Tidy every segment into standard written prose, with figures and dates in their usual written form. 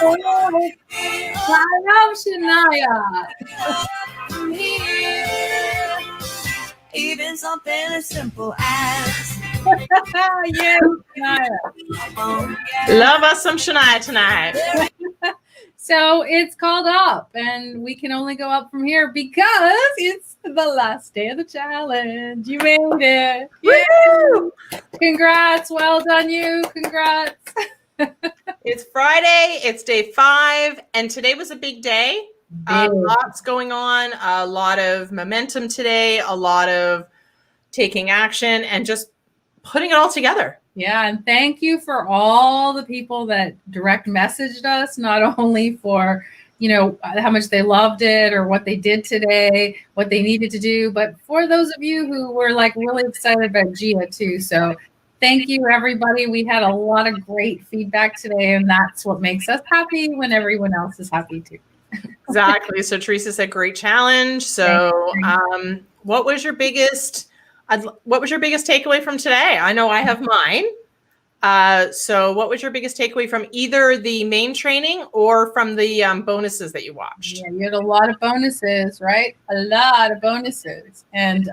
I love Shania. Even something as simple as Yes, Shania. Love us some Shania tonight. So it's called Up, and we can only go up from here because it's the last day of the challenge. You made it. Woo! Congrats. Well done, you. Congrats. It's Friday. It's day 5. And today was a big day. Lots going on. A lot of momentum today. A lot of taking action and just putting it all together. Yeah, and thank you for all the people that direct messaged us, not only for, how much they loved it or what they did today, what they needed to do, but for those of you who were like really excited about Gia too. So thank you, everybody. We had a lot of great feedback today, and that's what makes us happy when everyone else is happy too. Exactly. So Teresa said, great challenge. So what was your biggest takeaway from today? I know I have mine. So what was your biggest takeaway from either the main training or from the bonuses that you watched? Yeah, you had a lot of bonuses, right? A lot of bonuses. And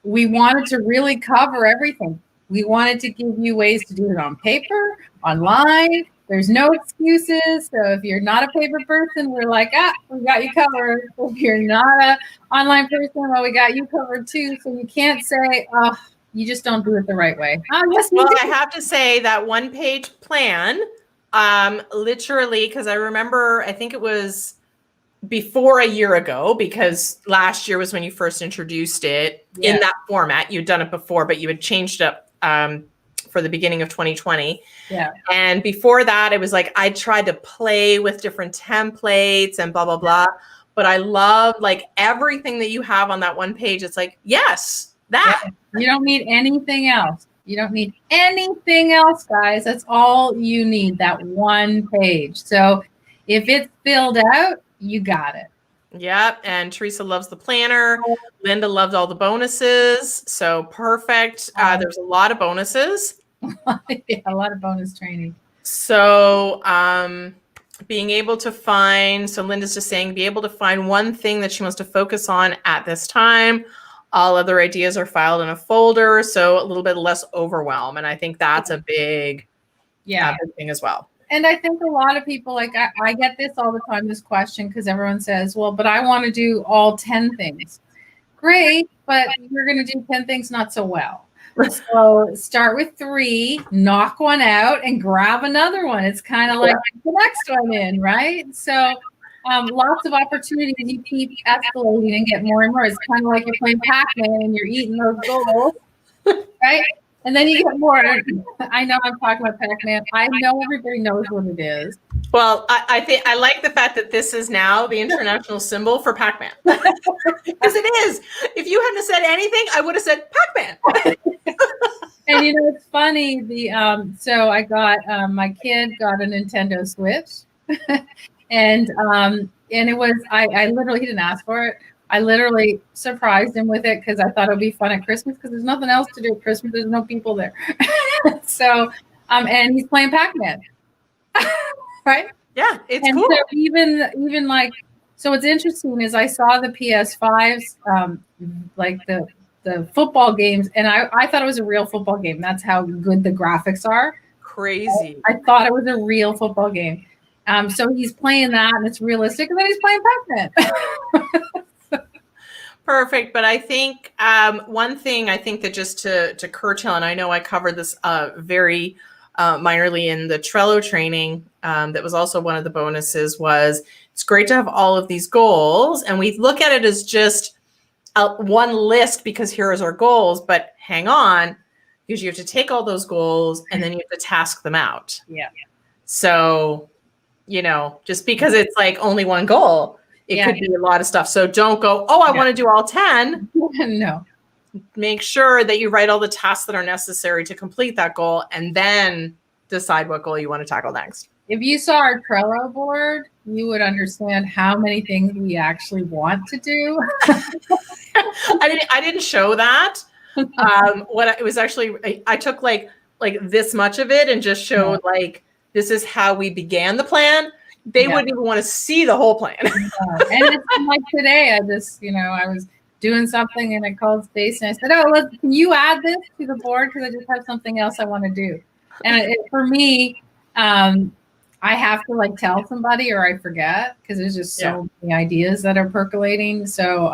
we wanted to really cover everything. We wanted to give you ways to do it on paper, online. There's no excuses. So if you're not a paper person, we're like, we got you covered. If you're not an online person, well, we got you covered too. So you can't say, you just don't do it the right way. Well, I have to say that one-page plan, literally, because I remember, I think it was before a year ago, because last year was when you first introduced it in that format. You'd done it before, but you had changed it up for the beginning of 2020. Yeah. And before that, it was like I tried to play with different templates and blah, blah, blah. But I love like everything that you have on that one page. It's like, yes, that. Yeah. You don't need anything else. You don't need anything else, guys. That's all you need, that one page. So if it's filled out, you got it. Yep. And Teresa loves the planner. Linda loved all the bonuses. So perfect. There's a lot of bonuses. Yeah, a lot of bonus training. So being able to find, so Linda's just saying, be able to find one thing that she wants to focus on at this time. All other ideas are filed in a folder, so a little bit less overwhelm. And I think that's a big, big thing as well. And I think a lot of people, like I get this all the time, this question, because everyone says, well, but I want to do all 10 things. Great, but you're going to do 10 things not so well. So start with 3, knock one out, and grab another one. It's kind of like the next one in, right? So lots of opportunities. You keep escalating and get more and more. It's kind of like you're playing Pac-Man and you're eating those goals, right? And then you get more. I know I'm talking about Pac-Man. I know everybody knows what it is. Well, I think I like the fact that this is now the international symbol for Pac-Man. Because it is. If you hadn't said anything, I would have said Pac-Man. And it's funny. So I got my kid got a Nintendo Switch, and it was I literally, he didn't ask for it. I literally surprised him with it because I thought it would be fun at Christmas because there's nothing else to do at Christmas. There's no people there. So and he's playing Pac-Man. Right? Yeah, it's and cool. So even like, so what's interesting is I saw the PS5s, like the football games, and I thought it was a real football game. That's how good the graphics are. Crazy. I thought it was a real football game. So he's playing that, and it's realistic, and then he's playing Pac-Man. Perfect. But I think one thing I think that just to curtail, and I know I covered this very minorly in the Trello training, that was also one of the bonuses, was it's great to have all of these goals. And we look at it as just one list because here is our goals, but hang on, because you have to take all those goals and then you have to task them out. Yeah. So, just because it's like only one goal, it could be a lot of stuff. So don't go, I want to do all 10. No. Make sure that you write all the tasks that are necessary to complete that goal and then decide what goal you want to tackle next. If you saw our Trello board, you would understand how many things we actually want to do. I didn't show that. It was actually, I took like this much of it and just showed like this is how we began the plan, they Yeah. wouldn't even want to see the whole plan. And it's like today, I just, I was doing something and I called Stacy and I said, "Oh, can you add this to the board? Because I just have something else I want to do." And for me, I have to like tell somebody or I forget because there's just so many ideas that are percolating. So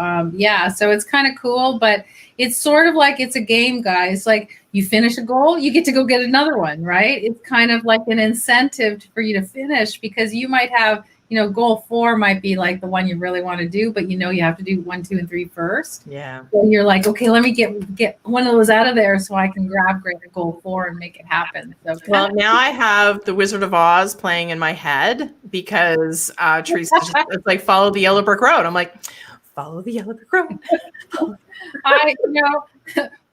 so it's kind of cool, but it's sort of like it's a game, guys. Like you finish a goal, you get to go get another one, right? It's kind of like an incentive for you to finish because you might have, goal 4 might be like the one you really want to do, but you have to do 1, 2, and 3 first. Yeah. So you're like, okay, let me get one of those out of there so I can grab goal 4 and make it happen. So well, now I have the Wizard of Oz playing in my head because Teresa, it's like follow the yellow brick road. I'm like, follow the yellow brick road.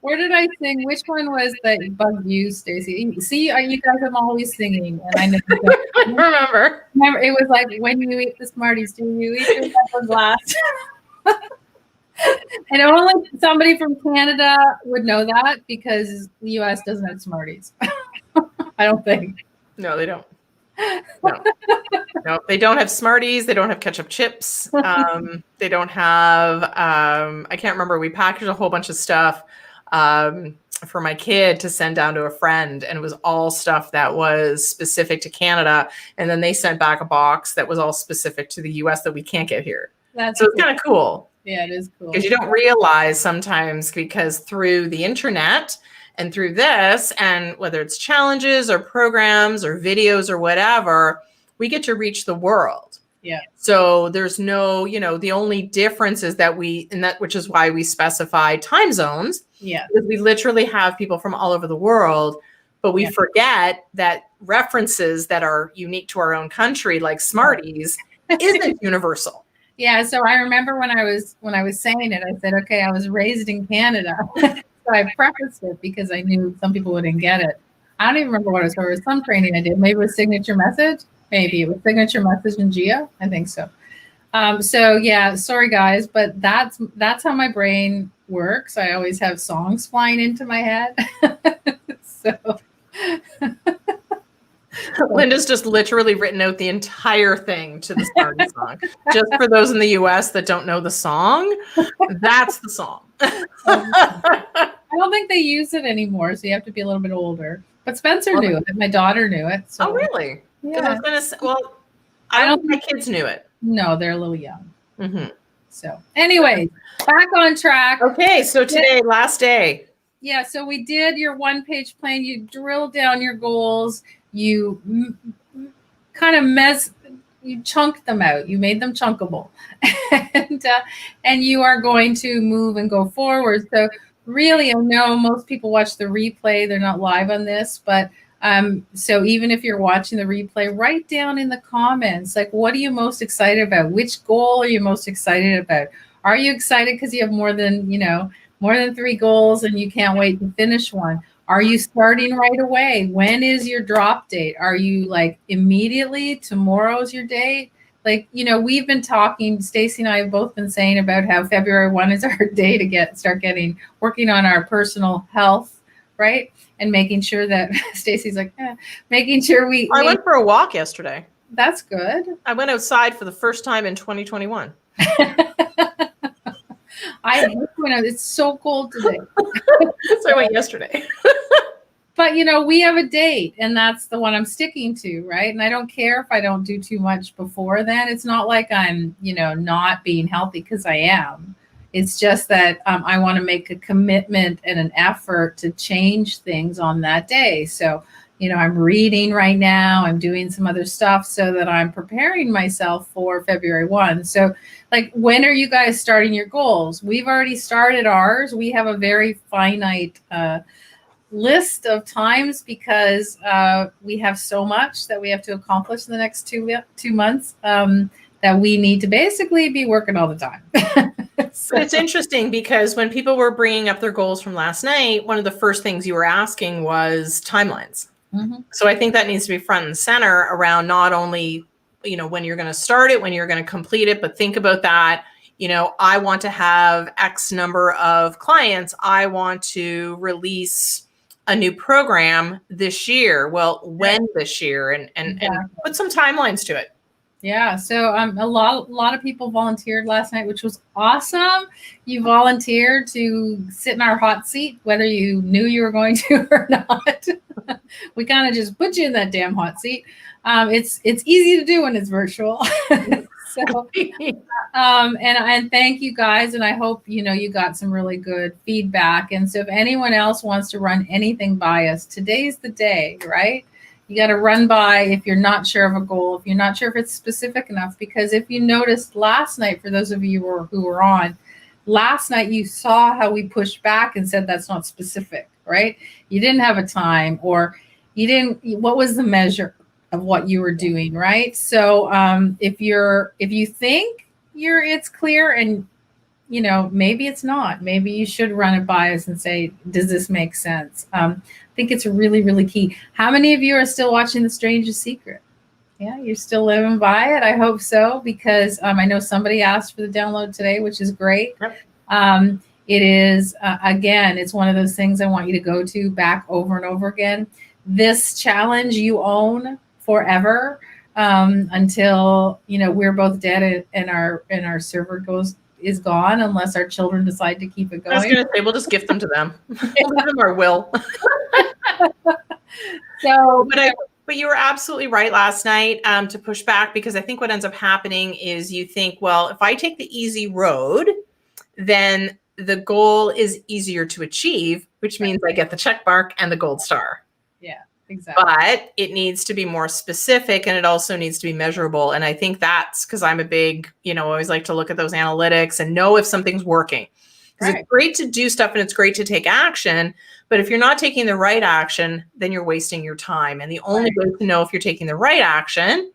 Where did I sing? Which one was that bugged you, Stacy? See, you guys, I'm always singing, and I never remember. It was like, when you eat the Smarties, do you eat your pepper glass? And only somebody from Canada would know that because the U.S. doesn't have Smarties. I don't think. No, they don't. No, they don't have Smarties. They don't have ketchup chips. They don't have, I can't remember. We packaged a whole bunch of stuff for my kid to send down to a friend. And it was all stuff that was specific to Canada. And then they sent back a box that was all specific to the US that we can't get here. So it's kind of cool. Yeah, it is cool. Because you don't realize sometimes because through the internet and through this, and whether it's challenges or programs or videos or whatever, we get to reach the world. Yeah. So there's no, the only difference is that which is why we specify time zones. Yeah. Because we literally have people from all over the world, but we forget that references that are unique to our own country, like Smarties, isn't universal. Yeah. So I remember when I was saying it, I said, okay, I was raised in Canada. So I prefaced it because I knew some people wouldn't get it. I don't even remember what it was for. It was some training I did. Maybe it was Signature Message. Maybe it was Signature Message in GIA. I think so. Sorry guys, but that's how my brain works. I always have songs flying into my head. So Linda's just literally written out the entire thing to the Smarties song. Just for those in the US that don't know the song, that's the song. I don't think they use it anymore, so you have to be a little bit older. But Spencer knew it. My daughter knew it. So. Oh, really? Yeah. I was gonna say, I don't think my kids knew it. No, they're a little young. Mm-hmm. So, anyway, back on track. Okay, so today, last day. Yeah, so we did your one-page plan. You drilled down your goals. You you chunked them out. You made them chunkable, and you are going to move and go forward. So really, I know most people watch the replay. They're not live on this, but so even if you're watching the replay, write down in the comments, like, what are you most excited about? Which goal are you most excited about? Are you excited because you have more than 3 goals and you can't wait to finish one? Are you starting right away? When is your drop date? Are you like immediately? Tomorrow's your date? Like, we've been talking, Stacy and I have both been saying about how February 1 is our day to start working on our personal health, right? And making sure that Stacy's like, making sure I went for a walk yesterday. That's good. I went outside for the first time in 2021. It's so cold today. So I went yesterday. But, we have a date and that's the one I'm sticking to, right? And I don't care if I don't do too much before then. It's not like I'm, not being healthy because I am. It's just that I want to make a commitment and an effort to change things on that day. So, I'm reading right now. I'm doing some other stuff so that I'm preparing myself for February 1. So, like, when are you guys starting your goals? We've already started ours. We have a very finite list of times because we have so much that we have to accomplish in the next 2 months that we need to basically be working all the time. So it's interesting because when people were bringing up their goals from last night, one of the first things you were asking was timelines. Mm-hmm. So I think that needs to be front and center around not only, when you're going to start it, when you're going to complete it, but think about that. I want to have X number of clients. I want to release a new program this year. Well, when this year, and Exactly. put some timelines to it. Yeah, so a lot of people volunteered last night, which was awesome. You volunteered to sit in our hot seat, whether you knew you were going to or not. We kind of just put you in that damn hot seat. It's easy to do when it's virtual. So, and thank you guys, and I hope you got some really good feedback. And so, if anyone else wants to run anything by us, today's the day, right? You got to run by if you're not sure of a goal, if you're not sure if it's specific enough. Because if you noticed last night, for those of you who were on, last night you saw how we pushed back and said that's not specific, right? You didn't have a time, or you didn't. What was the measure of what you were doing, right? So if you think it's clear, and maybe it's not, maybe you should run it by us and say, does this make sense? I think it's really, really key. How many of you are still watching The Strangest Secret? Yeah, you're still living by it. I hope so, because I know somebody asked for the download today, which is great. Yep. It is, again, it's one of those things I want you to go to back over and over again. This challenge you own forever, until we're both dead and our server is gone, unless our children decide to keep it going. I was going to say, we'll just gift them to them. We'll give them our will. So, but you were absolutely right last night to push back, because I think what ends up happening is you think, well, if I take the easy road, then the goal is easier to achieve, which means I get the check mark and the gold star. Yeah, exactly. But it needs to be more specific, and it also needs to be measurable. And I think that's because I'm a big, always like to look at those analytics and know if something's working. Because It's great to do stuff and it's great to take action. But if you're not taking the right action, then you're wasting your time. And the only way to know if you're taking the right action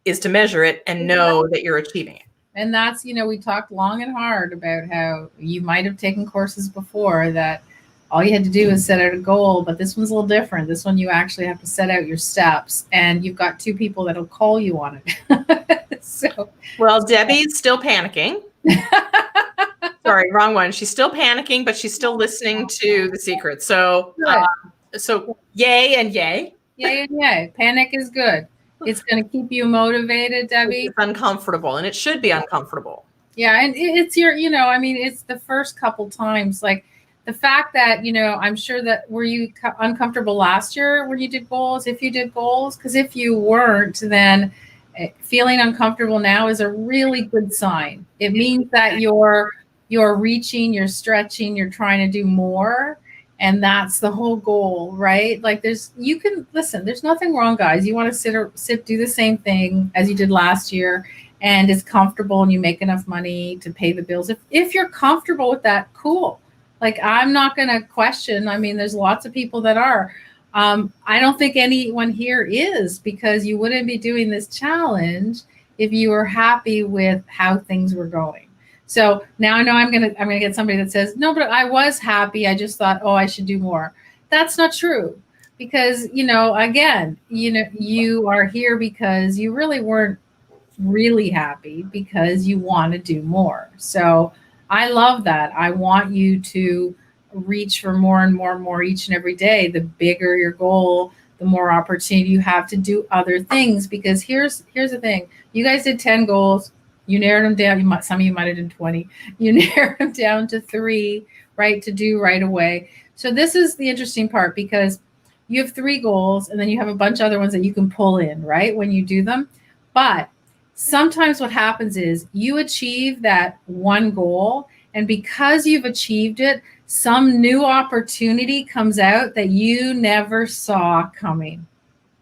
is to measure it and know that you're achieving it. And that's, we talked long and hard about how you might have taken courses before that all you had to do is set out a goal, but this one's a little different. This one, you actually have to set out your steps, and you've got 2 people that'll call you on it. Well, Debbie's still panicking. Sorry, wrong one. She's still panicking, but she's still listening to The Secret. So, yay and yay. Yay and yay. Panic is good. It's going to keep you motivated, Debbie. It's uncomfortable, and it should be uncomfortable. Yeah, and it's it's the first couple times, like the fact that, I'm sure that, were you uncomfortable last year when you did goals, if you did goals? Because if you weren't, then feeling uncomfortable now is a really good sign. It means that you're reaching, you're stretching, you're trying to do more. And that's the whole goal, right? Like there's nothing wrong, guys. You want to sit, do the same thing as you did last year, and it's comfortable and you make enough money to pay the bills. If you're comfortable with that, cool. Like, I'm not going to question. I mean, there's lots of people that are. I don't think anyone here is, because you wouldn't be doing this challenge if you were happy with how things were going. So now I know I'm gonna get somebody that says, no, but I was happy. I just thought, I should do more. That's not true, because again, you are here because you really weren't really happy, because you want to do more. So I love that. I want you to reach for more and more and more each and every day. The bigger your goal, the more opportunity you have to do other things. Because here's the thing: you guys did 10 goals. You narrowed them down. Some of you might have done 20. You narrowed them down to 3, right, to do right away. So this is the interesting part, because you have 3 goals, and then you have a bunch of other ones that you can pull in, right, when you do them. But sometimes what happens is you achieve that one goal, and because you've achieved it, some new opportunity comes out that you never saw coming,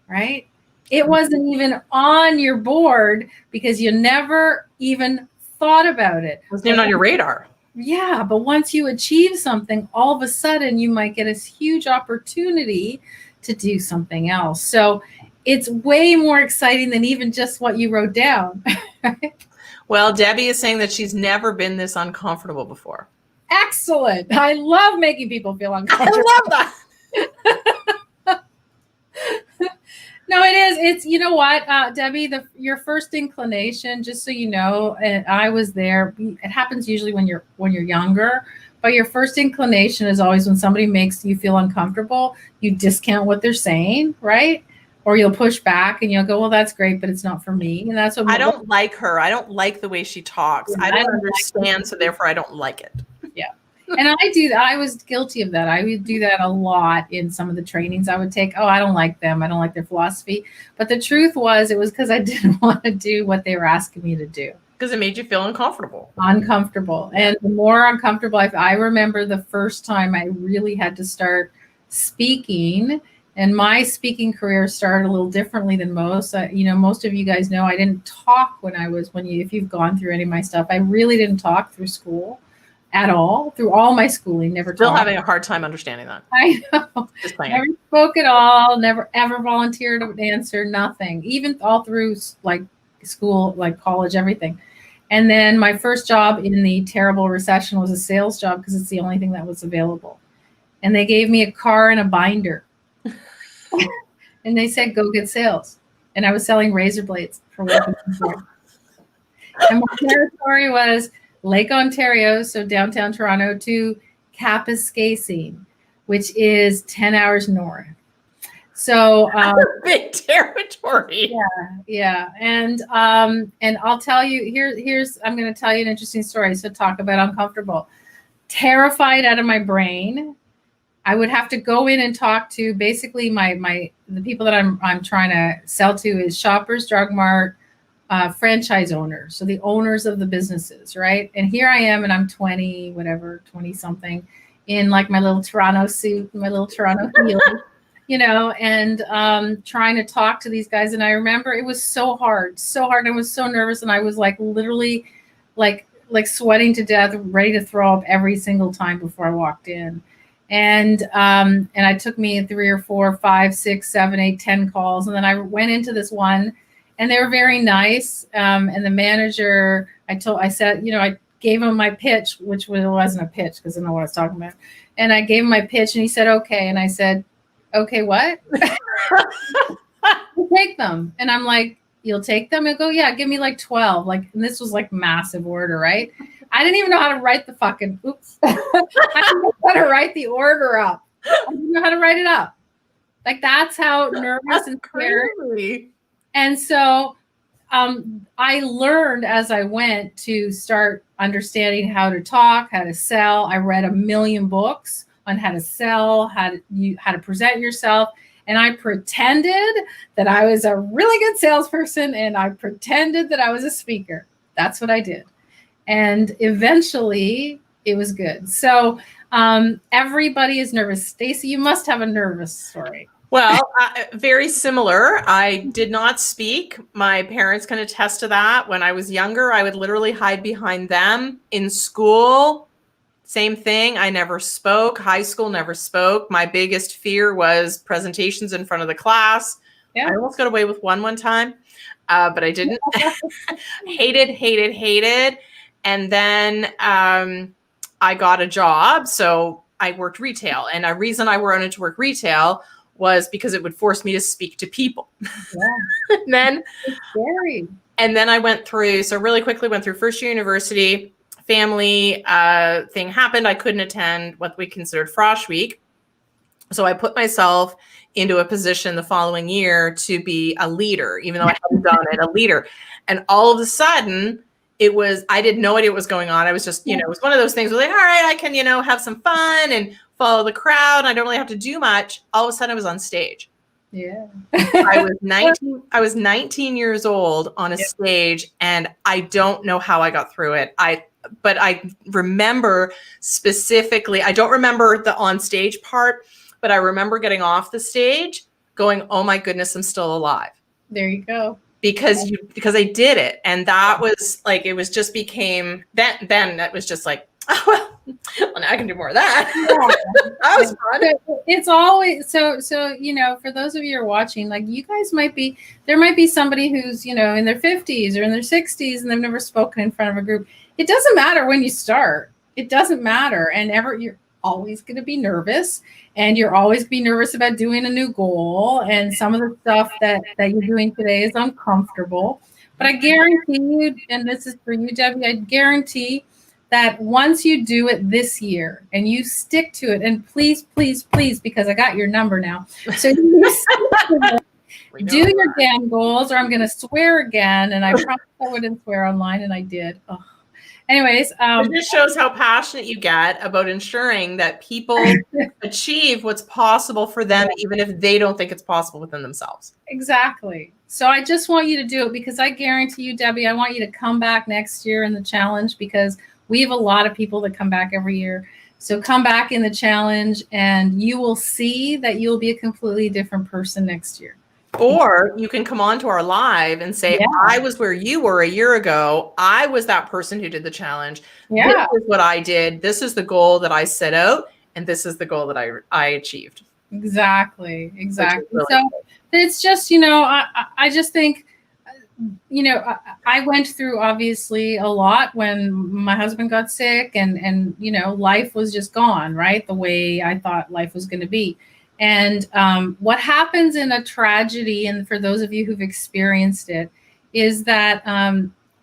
right? It wasn't even on your board because you never even thought about it. It wasn't even on your radar. Yeah, but once you achieve something, all of a sudden you might get a huge opportunity to do something else. So it's way more exciting than even just what you wrote down. Well, Debbie is saying that she's never been this uncomfortable before. Excellent. I love making people feel uncomfortable. I love that. No, it is. It's, you know what, Debbie, your first inclination, just so you know, and I was there. It happens usually when you're younger, But your first inclination is always when somebody makes you feel uncomfortable, you discount what they're saying, right? Or you'll push back and you'll go, well, that's great, but it's not for me. And that's what I don't like her. I don't like the way she talks. Yeah, I I don't don't understand, so therefore I don't like it. And I do that. I was guilty of that. I would do that a lot in some of the trainings I would take. Oh, I don't like them. I don't like their philosophy. But the truth was, it was because I didn't want to do what they were asking me to do. Because it made you feel uncomfortable. Uncomfortable. And the more uncomfortable, I remember the first time I really had to start speaking. And my speaking career started a little differently than most. Most of you guys know I didn't talk if you've gone through any of my stuff, I really didn't talk through school at all, through all my schooling, never Still talked. having a hard time understanding that. I know. Just saying. Never spoke at all, never ever volunteered to answer, nothing, even all through like school, like college, everything. And then my first job in the terrible recession was a sales job because it's the only thing that was available. And they gave me a car and a binder. And they said, go get sales. And I was selling razor blades for working there. And my territory was Lake Ontario, so downtown Toronto, to Kapuskasing, which is 10 hours north. So big territory. Yeah. And I'll tell you, I'm going to tell you an interesting story. So talk about uncomfortable. Terrified out of my brain. I would have to go in and talk to basically the people that I'm trying to sell to is Shoppers Drug Mart, franchise owners, so the owners of the businesses, right? And here I am, and I'm 20 something, in like my little Toronto suit, my little Toronto heels, and trying to talk to these guys. And I remember it was so hard. I was so nervous, and I was like literally like sweating to death, ready to throw up every single time before I walked in. And I took me 3 or 4, 5, 6, 7, 8, 10 calls, and then I went into this one. And they were very nice. And the manager, I gave him my pitch, which wasn't a pitch because I didn't know what I was talking about. And I gave him my pitch and he said, okay. And I said, okay, what? We'll take them. And I'm like, you'll take them? He'll go, yeah, give me like 12. And this was like massive order, right? I didn't even know how to write I didn't know how to write the order up. I didn't know how to write it up. Like that's how nervous and scared. Crazy. And so I learned as I went to start understanding how to talk, how to sell. I read a million books on how to sell, how to present yourself. And I pretended that I was a really good salesperson, and I pretended that I was a speaker. That's what I did. And eventually it was good. So everybody is nervous. Stacey, you must have a nervous story. Well, very similar. I did not speak. My parents can attest to that. When I was younger, I would literally hide behind them. In school, same thing. I never spoke. High school, never spoke. My biggest fear was presentations in front of the class. Yeah. I almost got away with one time, but I didn't. Hated. And then I got a job. So I worked retail. And a reason I wanted to work retail was because it would force me to speak to people. Yeah. and then I went through first year university, family thing happened. I couldn't attend what we considered Frosh Week. So I put myself into a position the following year to be a leader, even though I hadn't done it, a leader. And all of a sudden I did no idea what was going on. I was just, it was one of those things where all right, I can, have some fun and follow the crowd. I don't really have to do much. All of a sudden I was on stage. Yeah. I was 19 years old on a stage, and I don't know how I got through it. But I remember specifically, I don't remember the on stage part, but I remember getting off the stage going, oh my goodness, I'm still alive. There you go. Because I did it. And that was like, it was just became then that was just like, oh, well, now I can do more of that. Yeah. That was fun. It's always so, for those of you who are watching, like you guys there might be somebody who's, in their 50s or in their 60s and they've never spoken in front of a group. It doesn't matter when you start. It doesn't matter. And you're always going to be nervous, and you're always going to be nervous about doing a new goal. And some of the stuff that you're doing today is uncomfortable, but I guarantee you, and this is for you, Debbie, I guarantee that once you do it this year and you stick to it, and please, please, please, because I got your number now. So you stick to it, do your damn goals, or I'm going to swear again. And I promised I wouldn't swear online, and I did. Oh. Anyways, it just shows how passionate you get about ensuring that people achieve what's possible for them, even if they don't think it's possible within themselves. Exactly. So I just want you to do it, because I guarantee you, Debbie, I want you to come back next year in the challenge, because we have a lot of people that come back every year. So come back in the challenge and you will see that you'll be a completely different person next year. Or you can come on to our live and say, I was where you were a year ago. I was that person who did the challenge. Yeah. This is what I did. This is the goal that I set out. And this is the goal that I achieved. Exactly. Exactly. Really so it's just, I just think, I went through obviously a lot when my husband got sick, and life was just gone, right? The way I thought life was going to be. And what happens in a tragedy, and for those of you who've experienced it, is that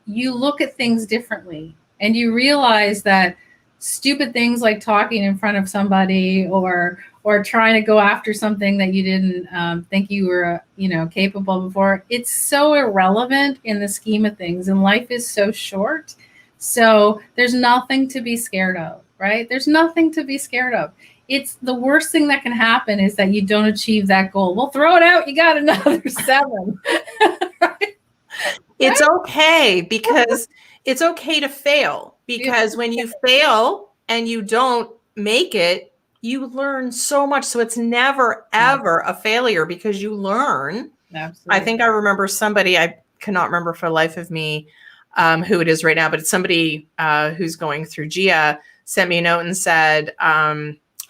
you look at things differently, and you realize that stupid things like talking in front of somebody or trying to go after something that you didn't think you were capable before, it's so irrelevant in the scheme of things, and life is so short. So there's nothing to be scared of, right? There's nothing to be scared of. It's the worst thing that can happen is that you don't achieve that goal. Well, throw it out. You got another 7. Right? It's okay, because it's okay to fail, because when you fail and you don't make it, you learn so much. So it's never, ever a failure, because you learn. Absolutely. I think I remember somebody, I cannot remember for the life of me who it is right now, but it's somebody who's going through GIA, sent me a note and said,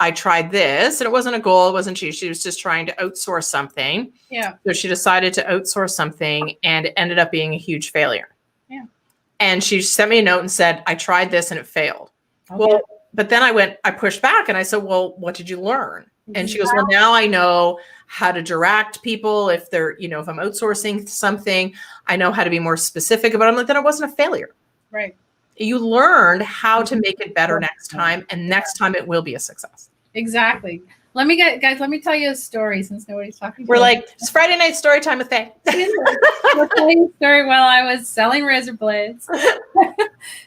I tried this, and it wasn't a goal. It wasn't she was just trying to outsource something. Yeah. So she decided to outsource something, and it ended up being a huge failure. Yeah. And she sent me a note and said, I tried this and it failed. Okay. Well, but then I pushed back and I said, well, what did you learn? And she goes, well, now I know how to direct people. If they're, if I'm outsourcing something, I know how to be more specific about it. I'm like, then it wasn't a failure. Right. You learned how to make it better next time, and next time it will be a success. Exactly. Let me tell you a story, since nobody's talking. We're like, it's Friday night story time with Faye. I'll tell you a story while I was selling razor blades.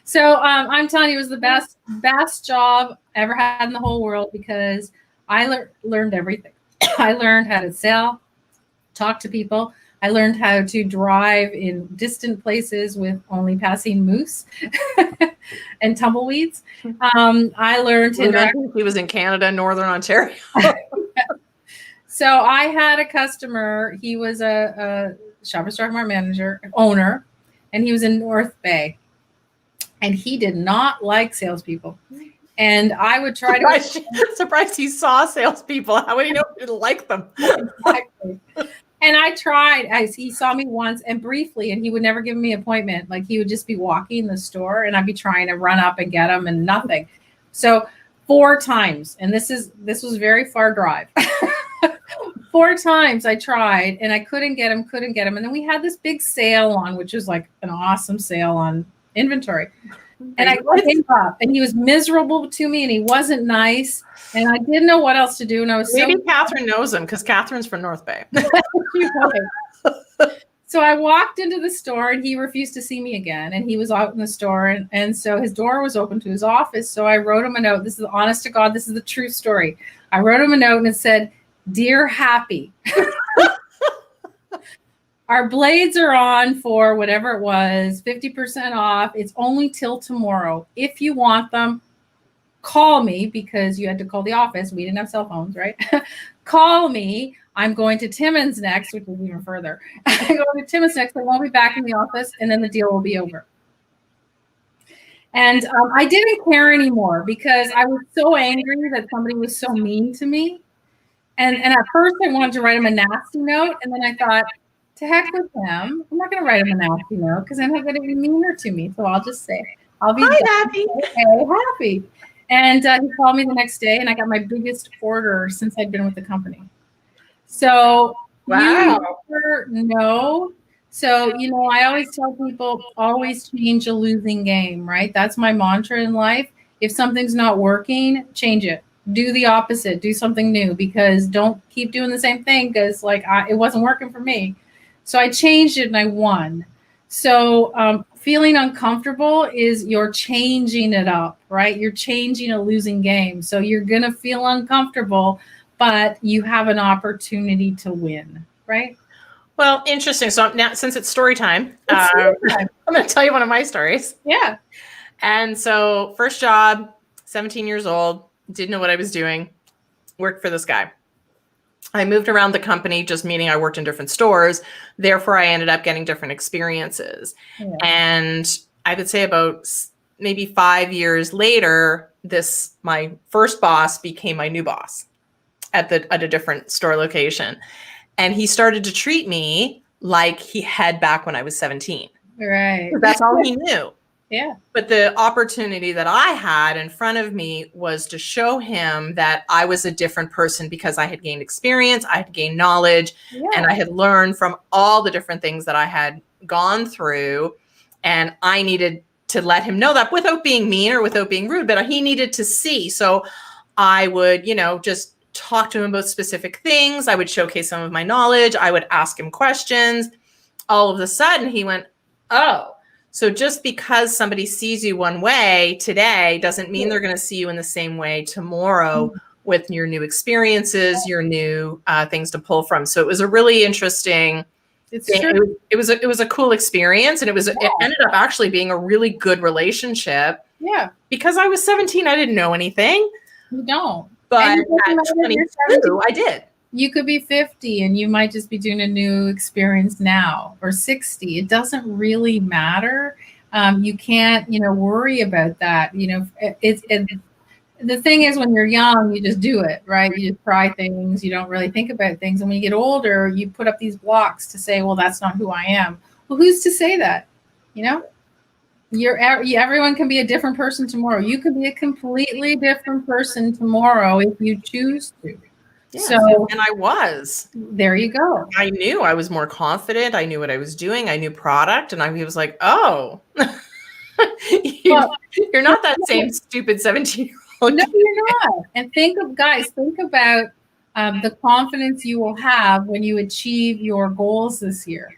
So I'm telling you, it was the best job I ever had in the whole world, because I learned everything. I learned how to sell, talk to people. I learned how to drive in distant places with only passing moose and tumbleweeds. I learned to interact. He was in Canada, Northern Ontario. So I had a customer. He was a Shoppers Drug Mart owner, and he was in North Bay. And he did not like salespeople. And I would try surprised he saw salespeople. How would he know he didn't like them? Exactly. And I tried. He saw me once and briefly, and he would never give me an appointment. Like, he would just be walking the store, and I'd be trying to run up and get him, and nothing. So 4 times, and this was very far drive. 4 times I tried, and I couldn't get him. And then we had this big sale on, which was like an awesome sale on inventory. And I gave up, and he was miserable to me, and he wasn't nice, and I didn't know what else to do. And I was maybe Catherine knows him, because Catherine's from North Bay. So I walked into the store, and he refused to see me again, and he was out in the store, and so his door was open to his office. So I wrote him a note. This is honest to God. This is the true story. I wrote him a note, and it said, "Dear Happy, our blades are on for whatever it was, 50% off. It's only till tomorrow. If you want them, call me," because you had to call the office. We didn't have cell phones, right? Call me. I'm going to Timmins next, which is even further. I go to Timmins next. I won't be back in the office, and then the deal will be over. And I didn't care anymore, because I was so angry that somebody was so mean to me. And at first I wanted to write him a nasty note, and then I thought, to heck with him. I'm not going to write him a nasty note, because then he'll get even meaner to me. So I'll just say, I'll be happy. Okay, happy. And he called me the next day, and I got my biggest order since I'd been with the company. So wow. You never know So, I always tell people always change a losing game, right? That's my mantra in life. If something's not working, change it. Do the opposite, do something new, because don't keep doing the same thing because it wasn't working for me. So I changed it and I won. So feeling uncomfortable is you're changing it up, right? You're changing a losing game. So you're going to feel uncomfortable, but you have an opportunity to win, right? Well, interesting. So now, since it's story time, It's story time. I'm going to tell you one of my stories. Yeah. And so, first job, 17 years old, didn't know what I was doing, worked for this guy. I moved around the company, just meaning I worked in different stores. Therefore, I ended up getting different experiences. Yeah. And I would say about maybe 5 years later, my first boss became my new boss at a different store location. And he started to treat me like he had back when I was 17. Right. That's all he knew. Yeah. But the opportunity that I had in front of me was to show him that I was a different person because I had gained experience, I had gained knowledge, and I had learned from all the different things that I had gone through. And I needed to let him know that without being mean or without being rude, but he needed to see. So I would, just talk to him about specific things. I would showcase some of my knowledge. I would ask him questions. All of a sudden he went, oh, so just because somebody sees you one way today doesn't mean they're going to see you in the same way tomorrow with your new experiences, your new things to pull from. So it was a really interesting thing. It was a cool experience, and it ended up actually being a really good relationship. Yeah. Because I was 17, I didn't know anything. You don't. But at 22, I did. You could be 50 and you might just be doing a new experience now, or 60. It doesn't really matter. You can't, worry about that. The thing is, when you're young, you just do it, right? You just try things. You don't really think about things. And when you get older, you put up these blocks to say, well, that's not who I am. Well, who's to say that? Everyone can be a different person tomorrow. You could be a completely different person tomorrow if you choose to. Yes. So, and I was. There you go. I knew I was more confident. I knew what I was doing. I knew product. And I was like, oh, you're not that same stupid 17-year-old. No, you're not. And think about the confidence you will have when you achieve your goals this year,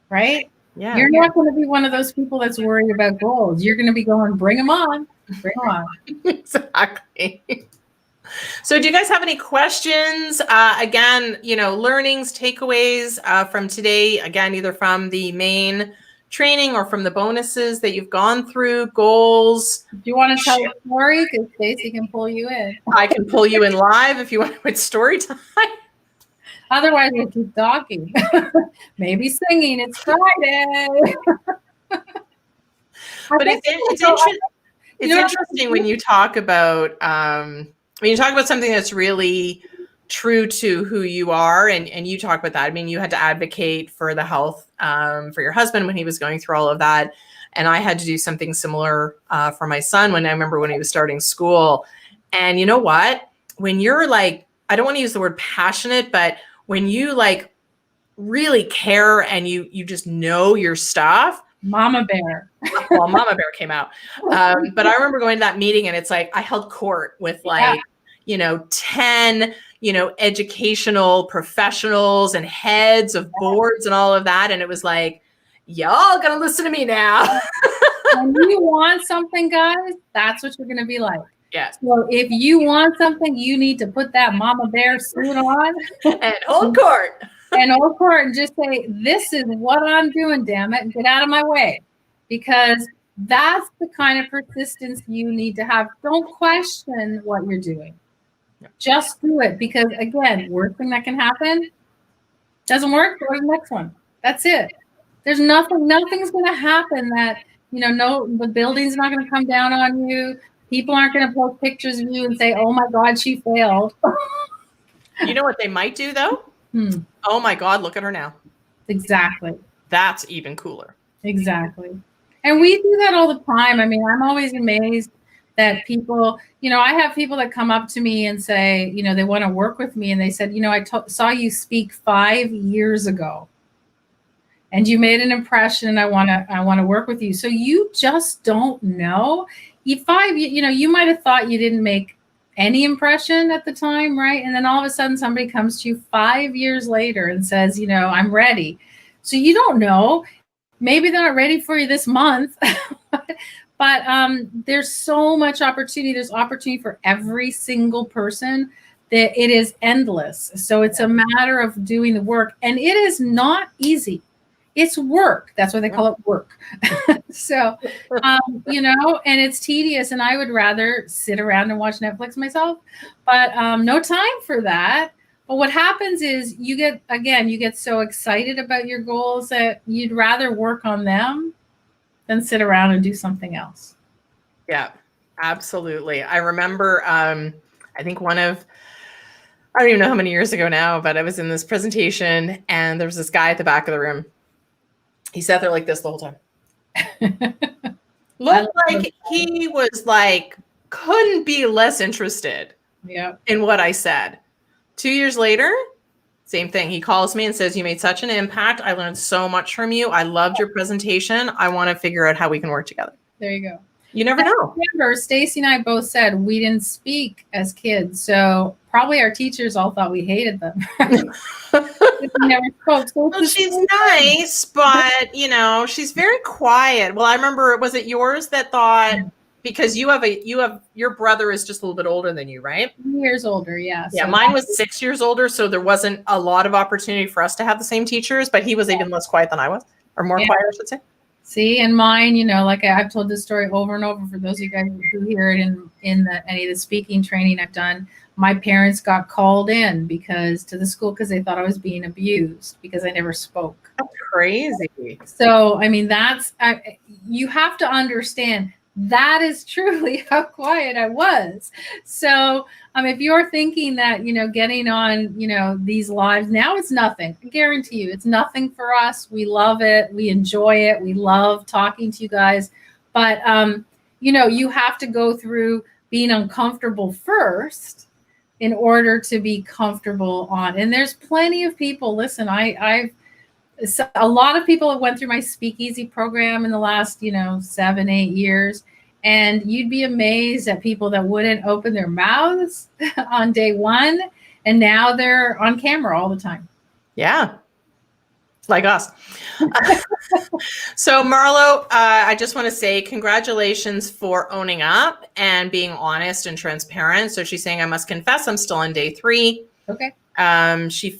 right? Yeah. You're not going to be one of those people that's worried about goals. You're going to be going, bring them on. Bring them on. Exactly. So do you guys have any questions? Again, learnings, takeaways from today, again, either from the main training or from the bonuses that you've gone through, goals? Do you want to tell a story? Because Stacey can pull you in. I can pull you in live if you want to. It's story time. Otherwise, we'll keep talking. Maybe singing. It's Friday. But it's interesting when you talk about something that's really true to who you are, and you talk about that. I mean, you had to advocate for the health for your husband when he was going through all of that, and I had to do something similar for my son when he was starting school. And you know what? When you're like, I don't want to use the word passionate, but when you like really care and you just know your stuff. Mama Bear. Well, Mama Bear came out. But I remember going to that meeting, and it's like I held court with 10, educational professionals and heads of boards and all of that. And it was like, y'all gotta listen to me now. When you want something, guys, that's what you're going to be like. Yes. So if you want something, you need to put that Mama Bear suit on and hold court. And just say, this is what I'm doing, damn it, and get out of my way. Because that's the kind of persistence you need to have. Don't question what you're doing. Just do it. Because again, worst thing that can happen, doesn't work, go to the next one. That's it. There's nothing's going to happen that, the building's not going to come down on you. People aren't going to post pictures of you and say, oh my God, she failed. You know what they might do though? Oh my God, look at her now. Exactly. That's even cooler. Exactly. And we do that all the time. I mean, I'm always amazed that people, I have people that come up to me and say, they want to work with me. And they said, I saw you speak 5 years ago. and you made an impression. I want to work with you. So you just don't know. You might have thought you didn't make any impression at the time, right? And then all of a sudden somebody comes to you 5 years later and says, I'm ready. So you don't know. Maybe they're not ready for you this month, but there's so much opportunity. There's opportunity for every single person that it is endless. So it's a matter of doing the work, and it is not easy. It's work. That's why they call it work. So, and it's tedious, and I would rather sit around and watch Netflix myself, but no time for that. But what happens is you get so excited about your goals that you'd rather work on them than sit around and do something else. Yeah, absolutely. I remember, I think I don't even know how many years ago now, but I was in this presentation and there was this guy at the back of the room. He sat there like this the whole time. Looked like he was couldn't be less interested in what I said. 2 years later, same thing. He calls me and says, "You made such an impact. I learned so much from you. I loved your presentation. I want to figure out how we can work together." There you go. You never know. Remember, Stacy and I both said we didn't speak as kids, so probably our teachers all thought we hated them. We never spoke. So well, she's nice, but she's very quiet. Well, I remember, was it yours that thought, because your brother is just a little bit older than you, right? 2 years older, yeah. Yeah, mine was 6 years older, so there wasn't a lot of opportunity for us to have the same teachers, but he was even less quiet than I was, or more quiet, I should say. See, and mine, I've told this story over and over for those of you guys who hear it in any of the speaking training I've done. My parents got called in to the school because they thought I was being abused because I never spoke. That's crazy. So, you have to understand that is truly how quiet I was. So, if you're thinking that, getting on, these lives now, it's nothing. I guarantee you, it's nothing for us. We love it. We enjoy it. We love talking to you guys. But, you have to go through being uncomfortable first in order to be comfortable on. And there's plenty of people. Listen, a lot of people have went through my speakeasy program in the last, 7-8 years. And you'd be amazed at people that wouldn't open their mouths on day one. And now they're on camera all the time. Yeah. Like us. So Marlo, I just want to say congratulations for owning up and being honest and transparent. So she's saying, "I must confess, I'm still on day 3. Okay. She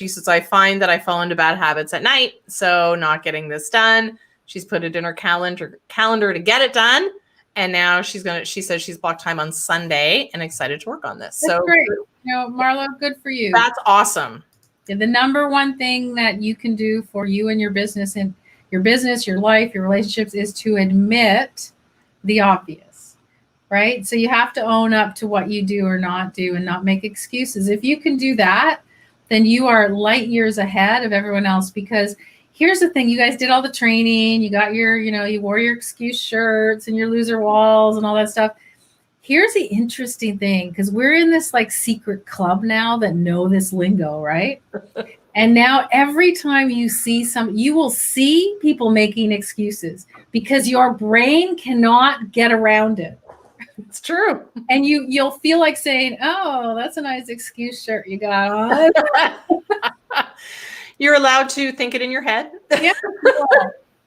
says, "I find that I fall into bad habits at night. So not getting this done." She's put it in her calendar to get it done. And now she says she's blocked time on Sunday and excited to work on this. That's so great. Marlo, good for you. That's awesome. The number one thing that you can do for you and your business, your life, your relationships, is to admit the obvious, right? So you have to own up to what you do or not do and not make excuses. If you can do that, then you are light years ahead of everyone else. Because here's the thing, you guys did all the training, you got your, you wore your excuse shirts and your loser walls and all that stuff. Here's the interesting thing, because we're in this secret club now that know this lingo, right? And now every time you see you will see people making excuses because your brain cannot get around it. It's true. And you'll feel like saying, "Oh, that's a nice excuse shirt you got on." You're allowed to think it in your head. Yeah,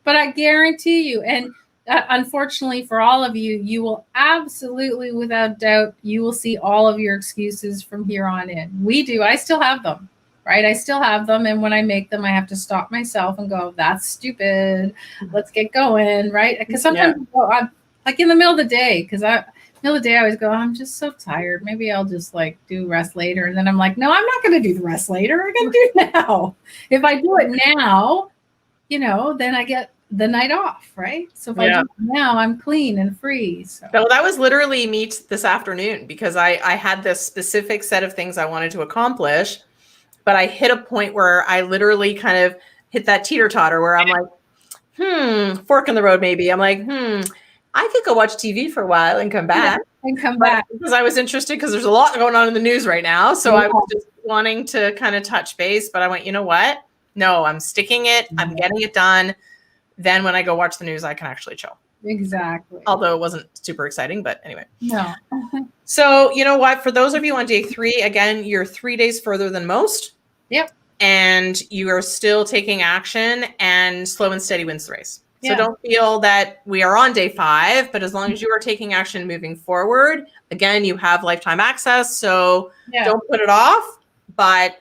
but I guarantee you, and unfortunately for all of you, you will absolutely, without doubt, you will see all of your excuses from here on in. We do. I still have them, right? I still have them. And when I make them, I have to stop myself and go, "That's stupid. Let's get going," right? Because sometimes I'm in the middle of the day, I always go, "I'm just so tired. Maybe I'll just do rest later." And then I'm like, "No, I'm not going to do the rest later. I'm going to do it now." If I do it now, then I get the night off, right? So if I do it now, I'm clean and free. So that was literally me this afternoon, because I had this specific set of things I wanted to accomplish, but I hit a point where I literally kind of hit that teeter-totter where I'm like, fork in the road maybe. I'm like, I could go watch TV for a while and come back. Because I was interested, because there's a lot going on in the news right now. So I was just wanting to kind of touch base, but I went, you know what? No, I'm sticking it. I'm getting it done. Then when I go watch the news, I can actually chill. Exactly. Although it wasn't super exciting, but anyway. No. So you know what? For those of you on day 3, again, you're 3 days further than most. Yep. And you are still taking action, and slow and steady wins the race. So Yeah. don't feel that we are on day 5, but as long as you are taking action moving forward, again, you have lifetime access. So Yeah. don't put it off, but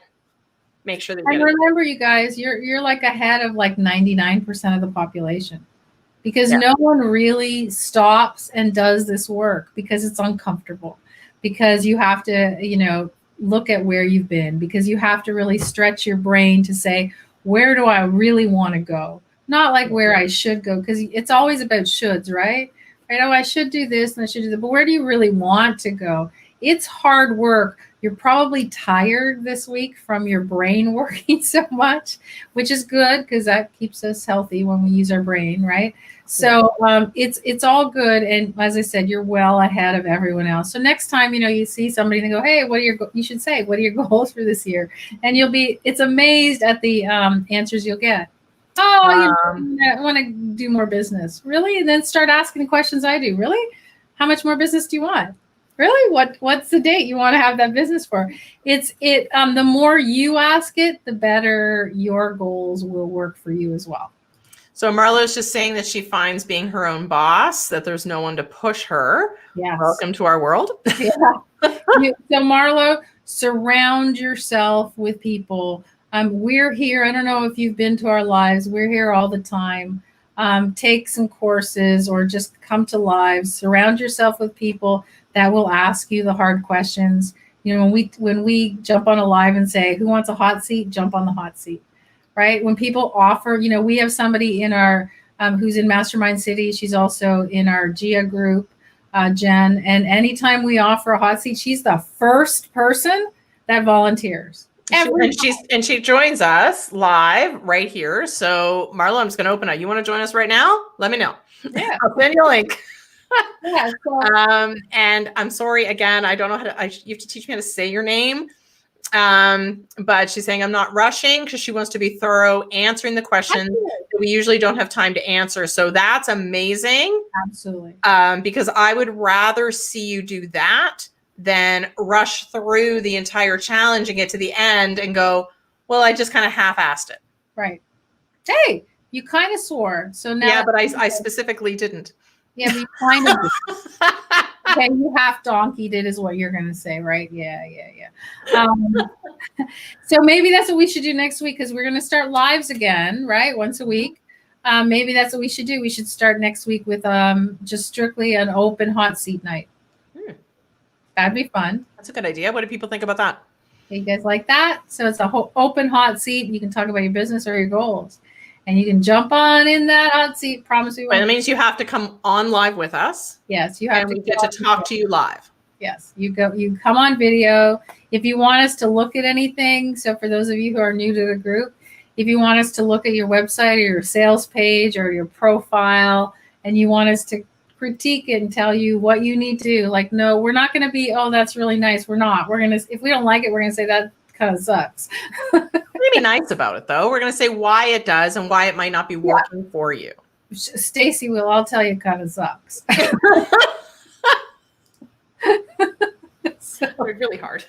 make sure that you And get it. remember, you guys, you're like ahead of like 99% of the population, because Yeah. no one really stops and does this work because it's uncomfortable, because you have to, look at where you've been, because you have to really stretch your brain to say, where do I really want to go? Not like where I should go, because it's always about shoulds, right? Right? Oh, I should do this and I should do that. But where do you really want to go? It's hard work. You're probably tired this week from your brain working so much, which is good because that keeps us healthy when we use our brain, right? So it's all good, and as I said, you're well ahead of everyone else. So next time you see somebody and go, hey, you should say, what are your goals for this year? And it's amazed at the answers you'll get. Oh, I want to do more business, really? And then start asking the questions I do. Really? How much more business do you want? Really? What's the date you want to have that business for? The more you ask it, the better your goals will work for you as well. So Marla's just saying that she finds being her own boss, that there's no one to push her. Yes. Welcome to our world. Yeah. So Marlo, surround yourself with people. We're here. I don't know if you've been to our lives. We're here all the time. Take some courses or just come to lives. Surround yourself with people that will ask you the hard questions. When we jump on a live and say, who wants a hot seat? Jump on the hot seat. Right? When people offer, we have somebody in our who's in Mastermind City. She's also in our GIA group, Jen. And anytime we offer a hot seat, she's the first person that volunteers. And she joins us live right here. So Marla, I'm just going to open it. You want to join us right now? Let me know. Yeah. I'll send you a link. Yeah. And I'm sorry again. I don't know how to. You have to teach me how to say your name. But she's saying I'm not rushing because she wants to be thorough, answering the questions that we usually don't have time to answer. So that's amazing. Absolutely. Because I would rather see you do that than rush through the entire challenge and get to the end and go, well, I just kind of half-assed it. Right. Hey, you kind of swore. So now. Yeah, but I specifically didn't. Yeah, but you kind of. Okay, you half donkeyed it is what you're going to say, right? Yeah. So maybe that's what we should do next week, because we're going to start lives again, right? Once a week. Maybe that's what we should do. We should start next week with just strictly an open hot seat night. That'd be fun. That's a good idea. What do people think about that? You guys like that? So it's a open hot seat. You can talk about your business or your goals. And you can jump on in that hot seat. Promise we won't. That means you have to come on live with us. Yes, you have to. We get to talk to you live. Yes, you come on video. If you want us to look at anything, so for those of you who are new to the group, if you want us to look at your website or your sales page or your profile, and you want us to critique it and tell you what you need to do, like, no, we're not going to be, oh, that's really nice. We're not. We're going to, if we don't like it, we're going to say that kind of sucks. Be nice about it, though. We're going to say why it does and why it might not be working for you. Stacy will. I'll tell you, it kind of sucks. So really hard.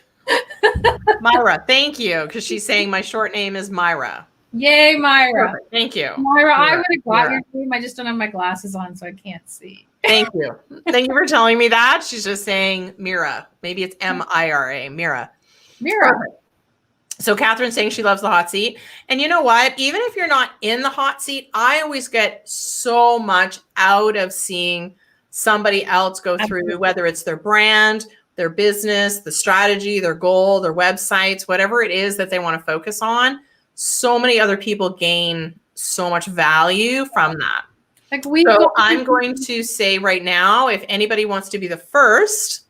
Myra, thank you, because she's saying my short name is Myra. Yay, Myra! Perfect. Thank you, Myra. I would have got your name. I just don't have my glasses on, so I can't see. Thank you. Thank you for telling me that. She's just saying Mira. Maybe it's Mira. Mira. Perfect. So Catherine's saying she loves the hot seat. And you know what? Even if you're not in the hot seat, I always get so much out of seeing somebody else go through, whether it's their brand, their business, the strategy, their goal, their websites, whatever it is that they want to focus on. So many other people gain so much value from that. So I'm going to say right now, if anybody wants to be the first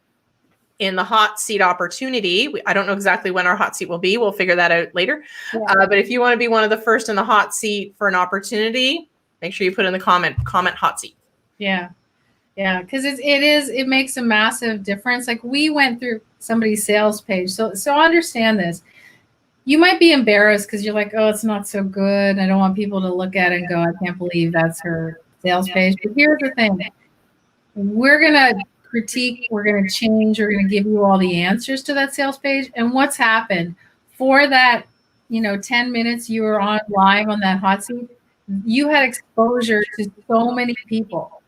in the hot seat opportunity, I don't know exactly when our hot seat will be. We'll figure that out later. Yeah. But if you want to be one of the first in the hot seat for an opportunity, make sure you put in the comment hot seat. Yeah. Yeah. Cause it makes a massive difference. Like we went through somebody's sales page. So understand this. you might be embarrassed because you're like, oh, it's not so good. I don't want people to look at it and go, I can't believe that's her sales page. But here's the thing. We're going to critique, we're going to change, we're going to give you all the answers to that sales page. And what's happened for that, 10 minutes you were on live on that hot seat, you had exposure to so many people.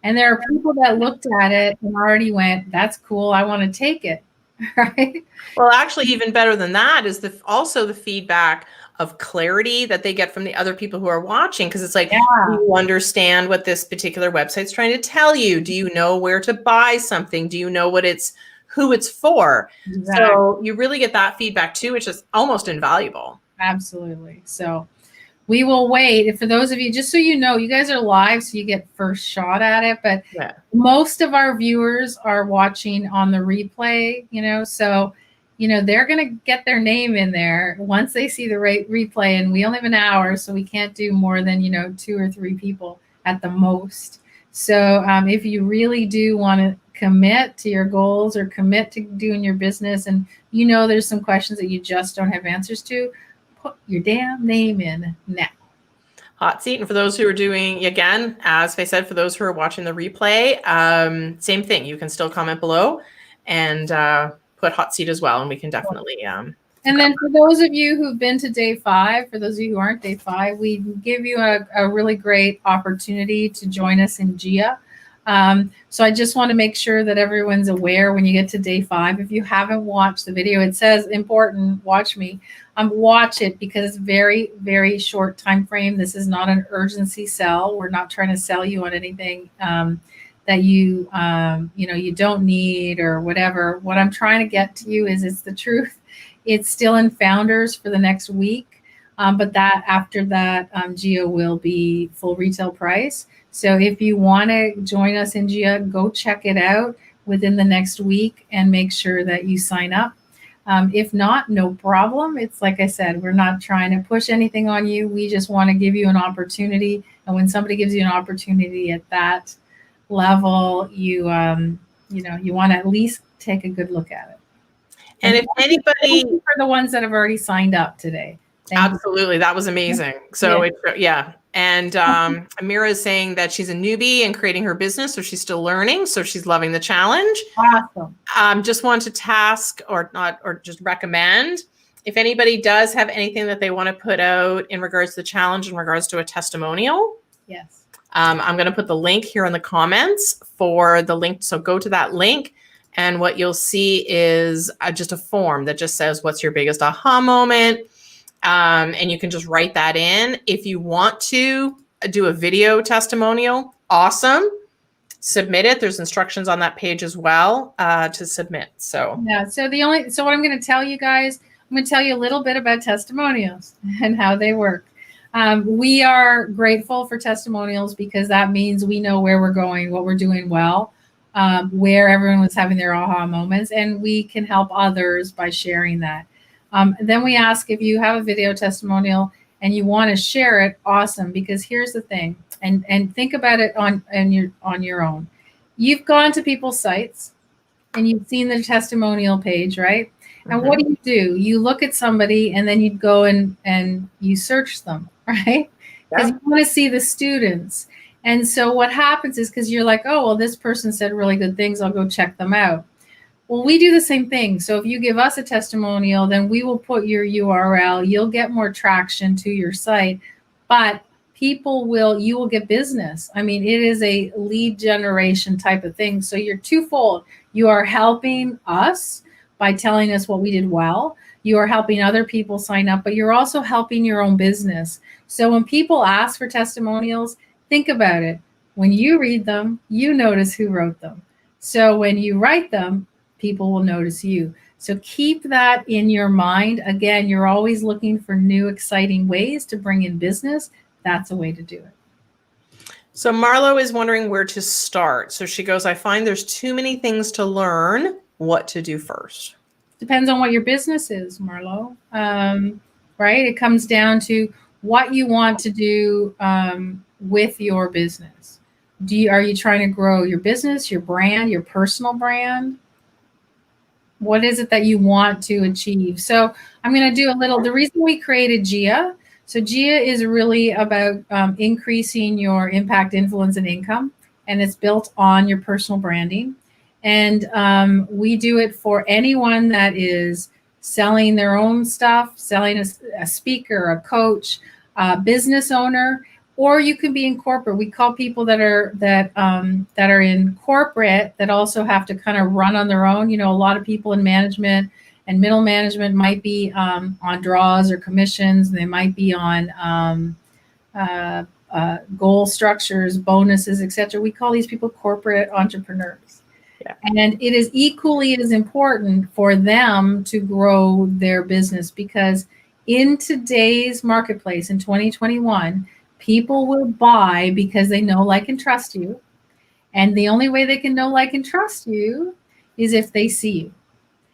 And there are people that looked at it and already went, that's cool, I want to take it. Right? Well, actually, even better than that is also the feedback of clarity that they get from the other people who are watching. Because it's like, do you understand what this particular website's trying to tell you? Do you know where to buy something? Do you know who it's for? Exactly. So you really get that feedback too, which is almost invaluable. Absolutely. So we will wait. For those of you, just so you know, you guys are live, so you get first shot at it. But most of our viewers are watching on the replay, so, they're going to get their name in there once they see the replay. And we only have an hour, so we can't do more than, 2 or 3 people at the most. So if you really do want to commit to your goals or commit to doing your business, and there's some questions that you just don't have answers to, put your damn name in now. Hot seat. And for those who are doing, again, as I said, for those who are watching the replay, same thing. You can still comment below and put hot seat as well. And we can definitely. And then for those of you who've been to day 5, for those of you who aren't day 5, we give you a really great opportunity to join us in GIA. So I just want to make sure that everyone's aware when you get to day 5. If you haven't watched the video, it says important, watch me. Watch it because it's very, very short time frame. This is not an urgency sell. We're not trying to sell you on anything that you you don't need or whatever. What I'm trying to get to you is it's the truth. It's still in Founders for the next week, but that after that, GIA will be full retail price. So if you want to join us in GIA, go check it out within the next week and make sure that you sign up. If not, no problem. It's like I said, we're not trying to push anything on you. We just want to give you an opportunity. And when somebody gives you an opportunity at that level, you want to at least take a good look at it. And if anybody, for the ones that have already signed up today. Absolutely. That was amazing. So And Amira is saying that she's a newbie and creating her business, so she's still learning. So she's loving the challenge. Awesome. Just want to task or just recommend, if anybody does have anything that they want to put out in regards to the challenge, in regards to a testimonial. Yes. I'm going to put the link here in the comments for the link. So go to that link. And what you'll see is just a form that just says, what's your biggest aha moment? And you can just write that in. If you want to do a video testimonial, awesome. Submit it. There's instructions on that page as well to submit. So so what I'm going to tell you guys, I'm going to tell you a little bit about testimonials and how they work. We are grateful for testimonials because that means we know where we're going, what we're doing well, where everyone was having their aha moments, and we can help others by sharing that. Then we ask if you have a video testimonial and you want to share it, awesome, because here's the thing, and think about it on your own. You've gone to people's sites and you've seen the testimonial page, right? And what do? You look at somebody and then you go and you search them, right? Because you want to see the students. And so what happens is, because you're like, oh, well, this person said really good things, I'll go check them out. Well, we do the same thing. So if you give us a testimonial, then we will put your URL. You'll get more traction to your site, but you will get business. I mean, it is a lead generation type of thing. So you're twofold. You are helping us by telling us what we did well. You are helping other people sign up, but you're also helping your own business. So when people ask for testimonials, think about it. When you read them, you notice who wrote them. So when you write them, people will notice you. So keep that in your mind. Again, you're always looking for new, exciting ways to bring in business. That's a way to do it. So Marlo is wondering where to start. So she goes, I find there's too many things to learn. What to do first? Depends on what your business is, Marlo. Right? It comes down to what you want to do with your business. Are you trying to grow your business, your brand, your personal brand? What is it that you want to achieve? So I'm going to do a little, the reason we created GIA. So GIA is really about increasing your impact, influence, and income. And it's built on your personal branding. And we do it for anyone that is selling their own stuff, selling a speaker, a coach, a business owner, or you can be in corporate. We call people that are in corporate that also have to kind of run on their own. You know, a lot of people in management and middle management might be on draws or commissions. They might be on goal structures, bonuses, etc. We call these people corporate entrepreneurs. Yeah. And it is equally as important for them to grow their business, because in today's marketplace in 2021, people will buy because they know, like, and trust you. And the only way they can know, like, and trust you is if they see you.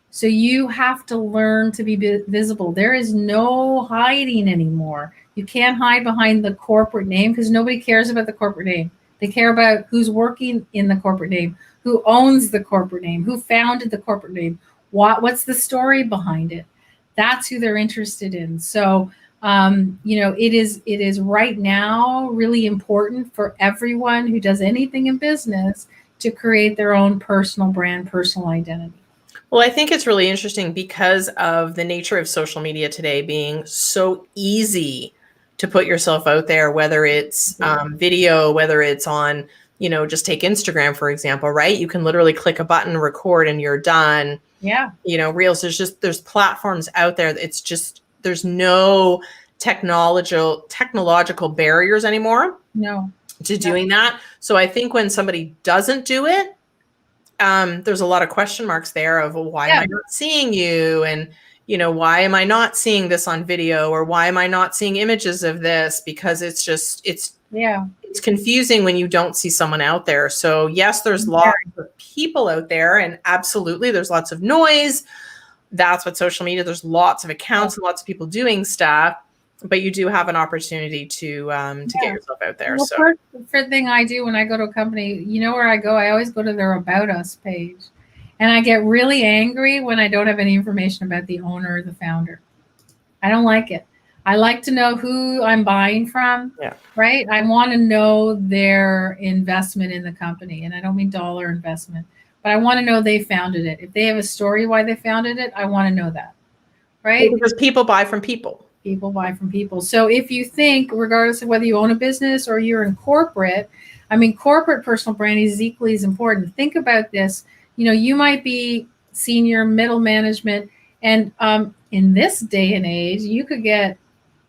So you have to learn to be visible. There is no hiding anymore. You can't hide behind the corporate name, because nobody cares about the corporate name. They care about who's working in the corporate name, who owns the corporate name, who founded the corporate name, what's the story behind it. That's who they're interested in. So it is right now really important for everyone who does anything in business to create their own personal brand, personal identity. Well, I think it's really interesting because of the nature of social media today being so easy to put yourself out there, whether it's video, whether it's on, just take Instagram, for example, right? You can literally click a button, record, and you're done. Yeah. Reels, there's platforms out there. It's just, there's no technological barriers anymore. No. To doing that. So I think when somebody doesn't do it, there's a lot of question marks there of, well, why am I not seeing you? And, why am I not seeing this on video? Or why am I not seeing images of this? Because it's confusing when you don't see someone out there. So yes, there's lots of people out there, and absolutely there's lots of noise. That's what social media, there's lots of accounts and lots of people doing stuff, but you do have an opportunity to get yourself out there. Well, so first thing I do when I go to a company, where I go, I always go to their About Us page. And I get really angry when I don't have any information about the owner or the founder. I don't like it. I like to know who I'm buying from, right? I want to know their investment in the company. And I don't mean dollar investment, but I want to know they founded it. If they have a story why they founded it, I want to know that, right? Because people buy from people. People buy from people. So if you think, regardless of whether you own a business or you're in corporate, corporate personal branding is equally as important. Think about this. You might be senior, middle management, and in this day and age, you could get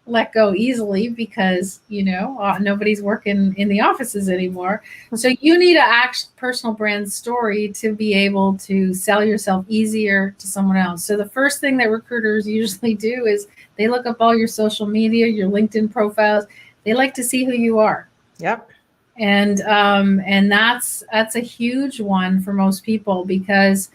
let go easily because, nobody's working in the offices anymore. So you need a personal brand story to be able to sell yourself easier to someone else. So the first thing that recruiters usually do is they look up all your social media, your LinkedIn profiles. They like to see who you are. Yep. And that's a huge one for most people, because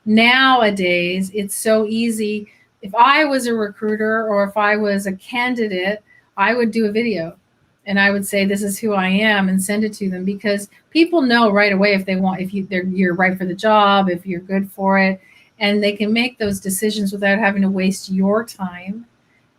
nowadays it's so easy. If I was a recruiter or if I was a candidate, I would do a video and I would say, this is who I am, and send it to them, because people know right away if you're right for the job, if you're good for it, and they can make those decisions without having to waste your time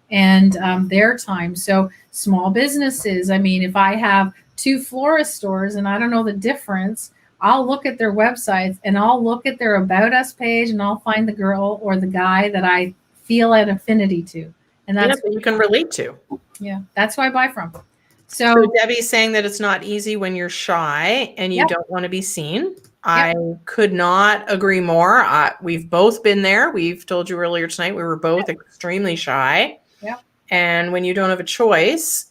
and their time. So small businesses, if I have 2 florist stores and I don't know the difference, I'll look at their websites and I'll look at their About Us page and I'll find the girl or the guy that I feel an affinity to. And that's what you can relate to. Yeah, that's who I buy from. So Debbie's saying that it's not easy when you're shy and you don't want to be seen. I could not agree more. We've both been there. We've told you earlier tonight, we were both extremely shy. Yeah. And when you don't have a choice,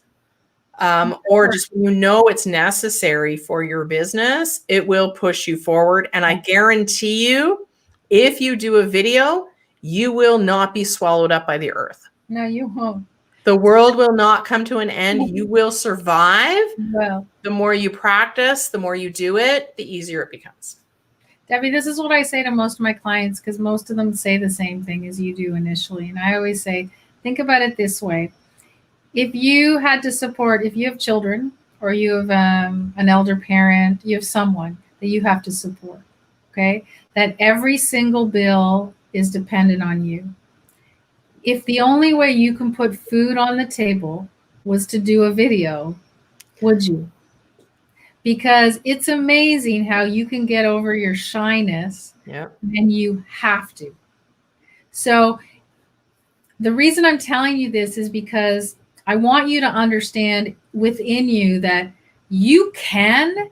or just when it's necessary for your business, it will push you forward. And I guarantee you, if you do a video, you will not be swallowed up by the earth. No, you won't. The world will not come to an end. You will survive. Well, the more you practice, the more you do it, the easier it becomes. Debbie, this is what I say to most of my clients, because most of them say the same thing as you do initially. And I always say, think about it this way. If you had to support, if you have children or you have an elder parent, you have someone that you have to support. okay? That every single bill is dependent on you. If the only way you can put food on the table was to do a video, would you? Because it's amazing how you can get over your shyness Yeah. and you have to. So the reason I'm telling you this is because I want you to understand within you that you can,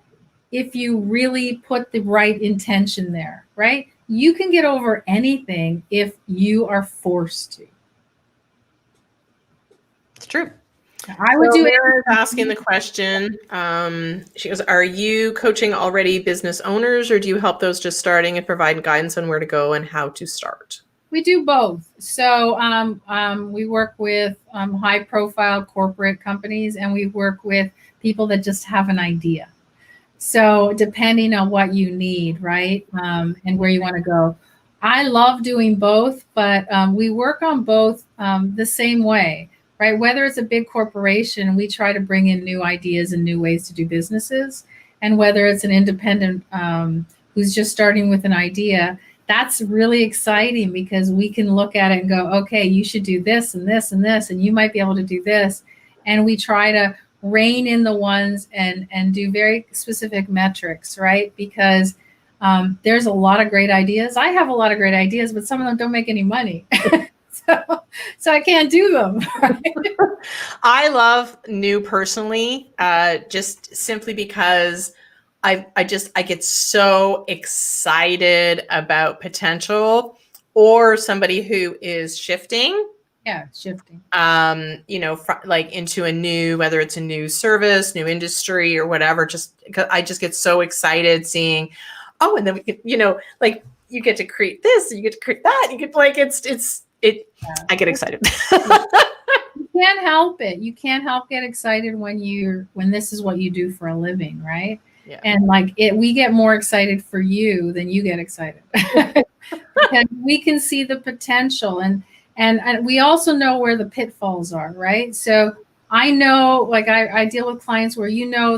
if you really put the right intention there, right? You can get over anything if you are forced to. It's true. I would So do it. Mara is asking the question. She goes, "Are you coaching already business owners, or do you help those just starting and provide guidance on where to go and how to start?" We do both. So we work with high-profile corporate companies, and we work with people that just have an idea. So depending on what you need, right, and where you want to go. I love doing both, but we work on both the same way, right? Whether it's a big corporation, we try to bring in new ideas and new ways to do businesses. And whether it's an independent who's just starting with an idea, that's really exciting because we can look at it and go, okay, you should do this and this and this, and you might be able to do this. And we try to rein in the ones and do very specific metrics, right? Because there's a lot of great ideas. I have a lot of great ideas, but some of them don't make any money. so I can't do them. Right? I love new personally, just simply because I get so excited about potential or somebody who is shifting. Yeah, shifting. Like into a new, whether it's a new service, new industry or whatever, I just get so excited seeing, oh, and then we could, like you get to create this, you get to create that, you get I get excited. You can't help it. You can't help get excited when this is what you do for a living, right? Yeah. And we get more excited for you than you get excited because we can see the potential and we also know where the pitfalls are, right? So I know, like I deal with clients where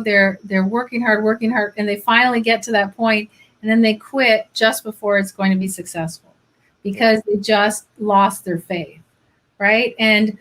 they're working hard, and they finally get to that point, and then they quit just before it's going to be successful because they just lost their faith, right? And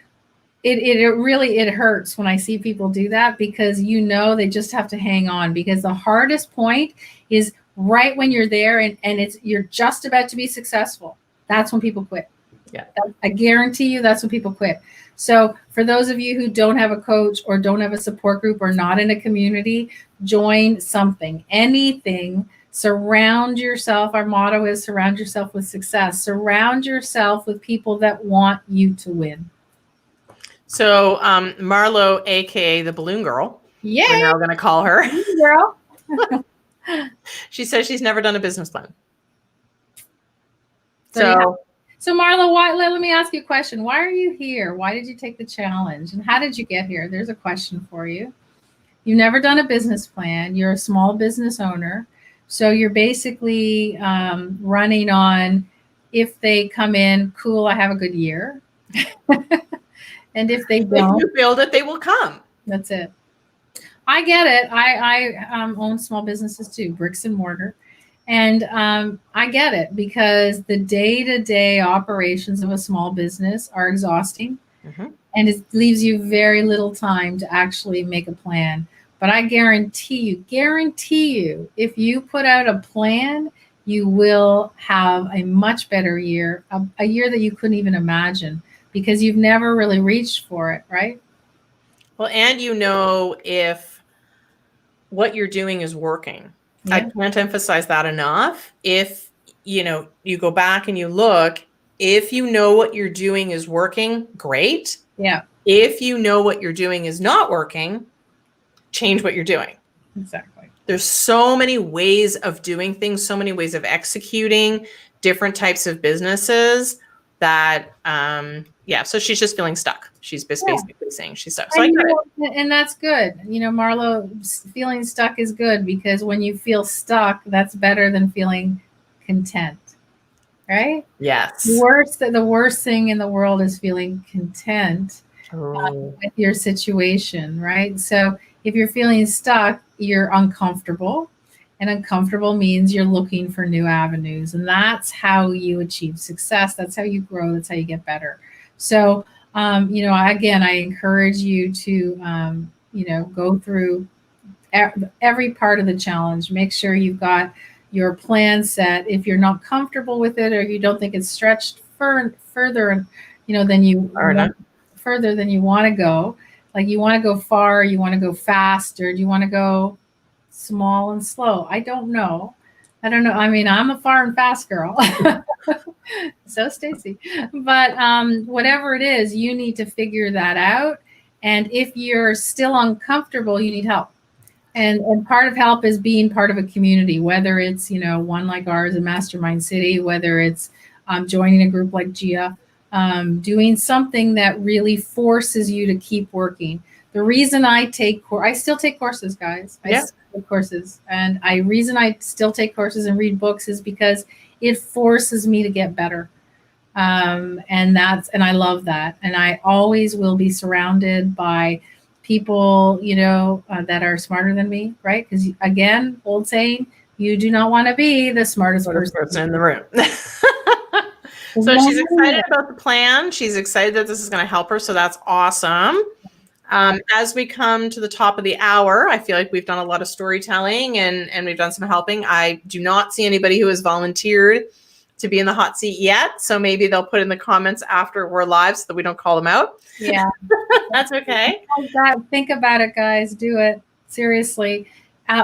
it really hurts when I see people do that because they just have to hang on because the hardest point is right when you're there and you're just about to be successful. That's when people quit. Yeah. I guarantee you that's when people quit. So for those of you who don't have a coach or don't have a support group or not in a community, join something, anything. Surround yourself. Our motto is surround yourself with success. Surround yourself with people that want you to win. So Marlo, aka the Balloon Girl, Yay! we're now going to call her. Girl. She says she's never done a business plan. So Marla, let me ask you a question. Why are you here? Why did you take the challenge? And how did you get here? There's a question for you. You've never done a business plan. You're a small business owner. So you're basically running on, if they come in, cool, I have a good year. And if they don't, if you build it, they will come. That's it. I get it. I own small businesses too, bricks and mortar. And I get it because the day-to-day operations of a small business are exhausting. Mm-hmm. And it leaves you very little time to actually make a plan. But I guarantee you, if you put out a plan, you will have a much better year, a year that you couldn't even imagine because you've never really reached for it, right? Well, and if what you're doing is working. Yeah. I can't emphasize that enough. If, you go back and you look, if you know what you're doing is working, great. Yeah. If you know what you're doing is not working, change what you're doing. Exactly. There's so many ways of doing things, so many ways of executing different types of businesses that, so she's just feeling stuck. She's basically saying she's stuck. So and that's good. Marlo, feeling stuck is good because when you feel stuck, that's better than feeling content, right? Yes. The worst thing in the world is feeling content with your situation, right? So if you're feeling stuck, you're uncomfortable. And uncomfortable means you're looking for new avenues. And that's how you achieve success. That's how you grow. That's how you get better. So, again, I encourage you to, go through every part of the challenge. Make sure you've got your plan set. If you're not comfortable with it or you don't think it's stretched further, than you Or not. further than you want to go, like you want to go far, you want to go fast, or do you want to go small and slow? I don't know. I mean, I'm a far and fast girl. So Stacy, but whatever it is, you need to figure that out. And if you're still uncomfortable, you need help. And part of help is being part of a community, whether it's, one like ours in Mastermind City, whether it's joining a group like GIA, doing something that really forces you to keep working. The reason I still take courses, guys. I still take courses. And reason I still take courses and read books is because it forces me to get better. And I love that. And I always will be surrounded by people, that are smarter than me, right? Because again, old saying, you do not want to be the smartest person in the room. So she's excited about the plan. She's excited that this is going to help her. So that's awesome. As we come to the top of the hour, I feel like we've done a lot of storytelling and we've done some helping. I do not see anybody who has volunteered to be in the hot seat yet. So maybe they'll put in the comments after we're live so that we don't call them out. Yeah. That's okay. Think about it, guys. Do it. Seriously.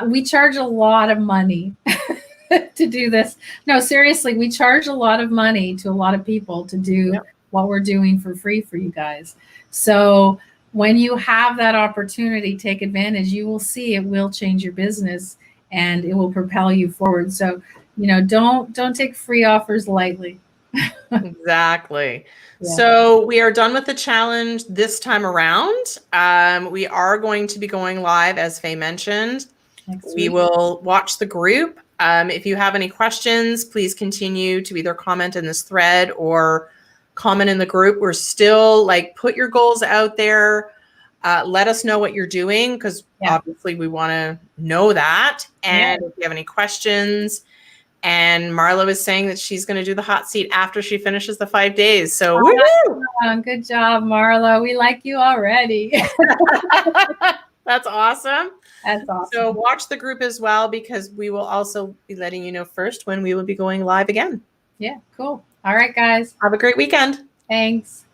We charge a lot of money to do this. No, seriously, we charge a lot of money to a lot of people to do what we're doing for free for you guys. So when you have that opportunity, take advantage. You will see it will change your business and it will propel you forward. So, don't take free offers lightly. Exactly. Yeah. So we are done with the challenge this time around. We are going to be going live, as Faye mentioned. We will watch the group. If you have any questions, please continue to either comment in this thread or comment in the group. We're still put your goals out there. Let us know what you're doing because obviously we want to know that. And if you have any questions, and Marla was saying that she's going to do the hot seat after she finishes the 5 days. So good job, Marla. We like you already. That's awesome. That's awesome. So watch the group as well because we will also be letting you know first when we will be going live again. Yeah, cool. All right, guys. Have a great weekend. Thanks.